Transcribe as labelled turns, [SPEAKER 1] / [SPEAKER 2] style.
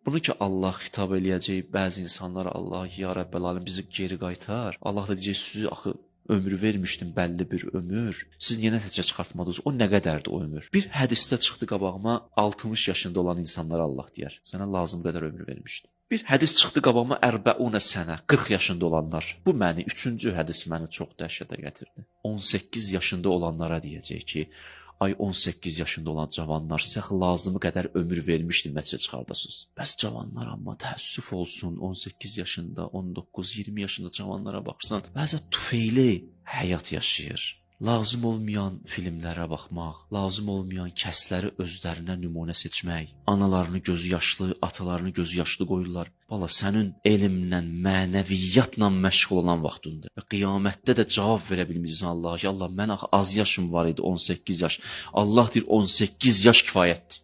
[SPEAKER 1] Bunu ki Allah xitab eləyəcək bəzi insanlara, Allah ya Rəbbəl alim bizi geri qaytar. Allah da deyəcək sizi axı ömrü vermişdim, bəlli bir ömür. Siz niyə nəticə çıxartmadınız? O nə qədərdir o ömür? Bir hədisdə çıxdı qabağıma 60 yaşında olan insanlara Allah deyər. Sənə lazım qədər ömrü vermişdim. Bir hədis çıxdı qabağıma 40 sənə, 40 yaşında olanlar. Bu məni, üçüncü hədis məni çox dəhşətə gətirdi. 18 yaşında olanlara deyəcək ki, ay 18 yaşında olan cavanlar, sizə lazımı qədər ömür vermişdim, nəticə çıxardasınız. Bəs cavanlar amma təəssüf olsun, 18 yaşında, 19, 20 yaşında cavanlara baxırsan, bəzə tufeyli həyat yaşayır. Lazım olmayan filmlərə baxmaq, lazım olmayan kəsləri özlərinə nümunə seçmək, analarını gözü yaşlı, atalarını gözü yaşlı qoyurlar. Bala, sənin elmlə, mənəviyyatla məşğul olan vaxtındır. Və qiyamətdə də cavab verə bilmirsən Allaha ki, Allah, mən az yaşım var idi, 18 yaş. Allah deyir, 18 yaş kifayətdir.